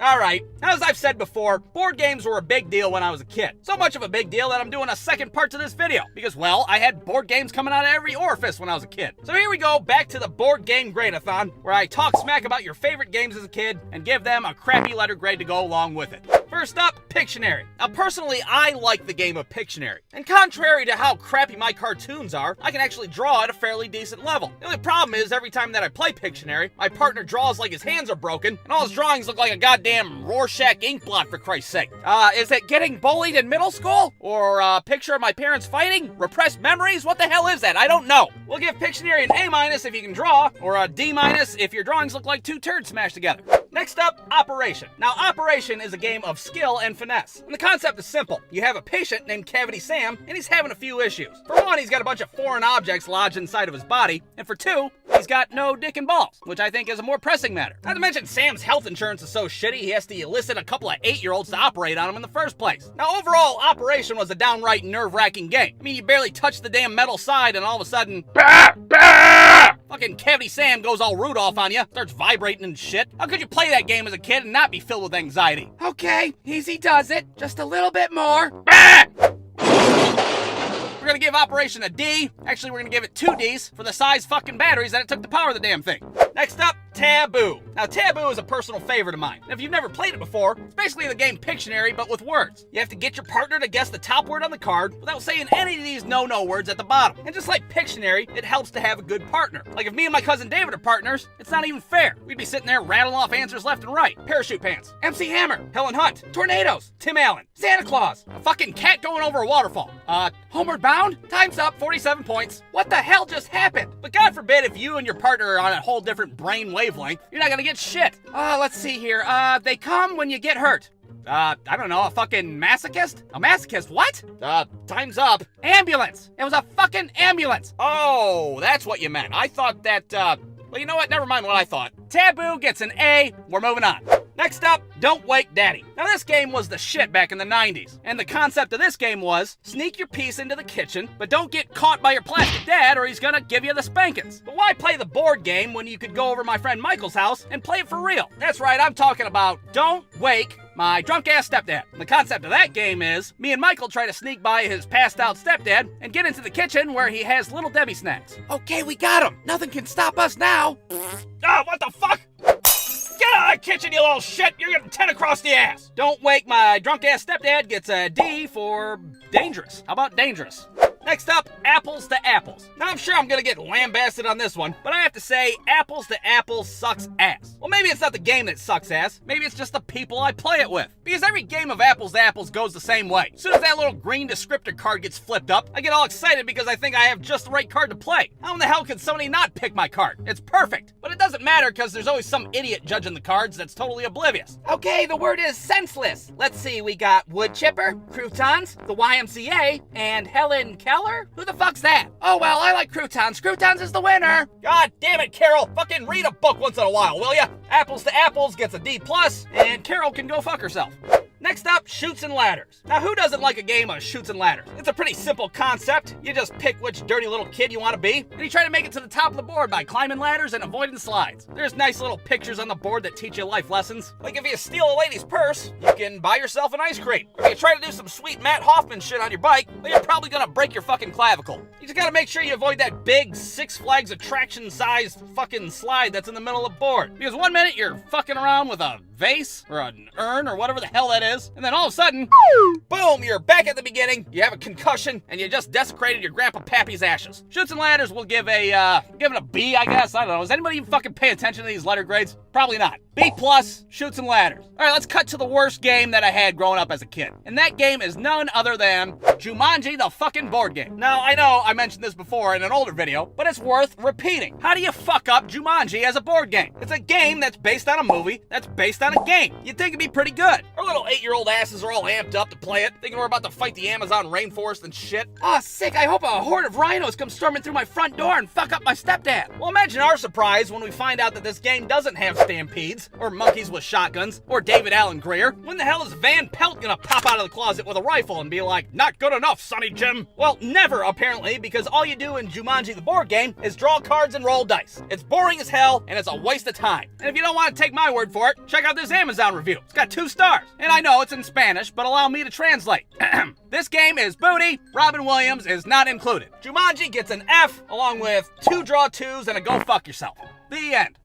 Alright, as I've said before, board games were a big deal when I was a kid. So much of a big deal that I'm doing a second part to this video. Because, well, I had board games coming out of every orifice when I was a kid. So here we go, back to the Board Game Grade-a-thon, where I talk smack about your favorite games as a kid and give them a crappy letter grade to go along with it. First up, Pictionary. Now, personally, I like the game of Pictionary. And contrary to how crappy my cartoons are, I can actually draw at a fairly decent level. The only problem is, every time that I play Pictionary, my partner draws like his hands are broken, and all his drawings look like a goddamn Rorschach ink blot, for Christ's sake. Is it getting bullied in middle school? Or a picture of my parents fighting? Repressed memories? What the hell is that? I don't know. We'll give Pictionary an A- if you can draw, or a D- if your drawings look like two turds smashed together. Next up, Operation. Now, Operation is a game of skill and finesse. And the concept is simple. You have a patient named Cavity Sam, and he's having a few issues. For one, he's got a bunch of foreign objects lodged inside of his body, and for two, he's got no dick and balls, which I think is a more pressing matter. Not to mention, Sam's health insurance is so shitty, he has to elicit a couple of 8-year-olds to operate on him in the first place. Now, overall, Operation was a downright nerve-wracking game. I mean, you barely touch the damn metal side, and all of a sudden, fucking Cavity Sam goes all Rudolph on you, starts vibrating and shit. How could you play that game as a kid and not be filled with anxiety? Okay, easy does it. Just a little bit more. We're gonna give Operation a D. Actually, we're gonna give it 2 Ds for the size fucking batteries that it took to power the damn thing. Next up, Taboo. Now, Taboo is a personal favorite of mine. And if you've never played it before, it's basically the game Pictionary, but with words. You have to get your partner to guess the top word on the card without saying any of these no-no words at the bottom. And just like Pictionary, it helps to have a good partner. Like if me and my cousin David are partners, it's not even fair. We'd be sitting there rattling off answers left and right. Parachute Pants, MC Hammer, Helen Hunt, Tornadoes, Tim Allen, Santa Claus, a fucking cat going over a waterfall. Homeward Bound? Time's up, 47 points. What the hell just happened? But God forbid if you and your partner are on a whole different brain wavelength, you're not gonna get shit. Let's see here. They come when you get hurt. I don't know, a fucking masochist? A masochist, what? Time's up. Ambulance! It was a fucking ambulance! Oh, that's what you meant. I thought that, well, you know what? Never mind what I thought. Taboo gets an A. We're moving on. Next up, Don't Wake Daddy. Now, this game was the shit back in the 90s. And the concept of this game was, sneak your piece into the kitchen, but don't get caught by your plastic dad or he's gonna give you the spankings. But why play the board game when you could go over my friend Michael's house and play it for real? That's right, I'm talking about Don't Wake My Drunk-Ass Stepdad. And the concept of that game is, me and Michael try to sneak by his passed-out stepdad and get into the kitchen where he has Little Debbie snacks. Okay, we got him. Nothing can stop us now. What the fuck? Get out of the kitchen, you little shit! You're getting 10 across the ass! Don't Wake My Drunk-Ass Stepdad gets a D for dangerous. How about dangerous? Next up, Apples to Apples. Now, I'm sure I'm gonna get lambasted on this one, but I have to say, Apples to Apples sucks ass. Well, maybe it's not the game that sucks ass. Maybe it's just the people I play it with. Because every game of Apples to Apples goes the same way. As soon as that little green descriptor card gets flipped up, I get all excited because I think I have just the right card to play. How in the hell could somebody not pick my card? It's perfect. But it doesn't matter because there's always some idiot judging the cards that's totally oblivious. Okay, the word is senseless. Let's see, we got wood chipper, croutons, the YMCA, and Helen Keller? Who the fuck's that? Oh, well, I like croutons. Croutons is the winner. God damn it, Carol. Fucking read a book once in a while, will ya? Apples to Apples gets a D+, and Carol can go fuck herself. Next up, Chutes and Ladders. Now, who doesn't like a game of Chutes and Ladders? It's a pretty simple concept. You just pick which dirty little kid you want to be, and you try to make it to the top of the board by climbing ladders and avoiding slides. There's nice little pictures on the board that teach you life lessons. Like if you steal a lady's purse, you can buy yourself an ice cream. Or if you try to do some sweet Matt Hoffman shit on your bike, well, you're probably gonna break your fucking clavicle. You just gotta make sure you avoid that big Six Flags attraction-sized fucking slide that's in the middle of the board. Because one minute you're fucking around with a vase, or an urn, or whatever the hell that is, and then all of a sudden, boom, you're back at the beginning, you have a concussion, and you just desecrated your Grandpa Pappy's ashes. Chutes and Ladders will give it a B, I guess. I don't know. Does anybody even fucking pay attention to these letter grades? Probably not. B+, Chutes and Ladders. All right, let's cut to the worst game that I had growing up as a kid. And that game is none other than Jumanji, the fucking board game. Now, I know I mentioned this before in an older video, but it's worth repeating. How do you fuck up Jumanji as a board game? It's a game that's based on a movie that's based on a game. You'd think it'd be pretty good. Our little 8-year-old 8-year-old asses are all amped up to play it, thinking we're about to fight the Amazon rainforest and shit. Aw, sick, I hope a horde of rhinos come storming through my front door and fuck up my stepdad. Well, imagine our surprise when we find out that this game doesn't have stampedes, or monkeys with shotguns, or David Allen Greer. When the hell is Van Pelt gonna pop out of the closet with a rifle and be like, not good enough, Sonny Jim? Well, never, apparently, because all you do in Jumanji the board game is draw cards and roll dice. It's boring as hell, and it's a waste of time. And if you don't want to take my word for it, check out this Amazon review. It's got 2 stars. And I know it's in Spanish, but allow me to translate. This game is booty. Robin Williams is not included. Jumanji gets an F, along with 2 draw 2s and a go fuck yourself. The end.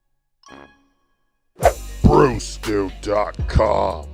Brewstew.com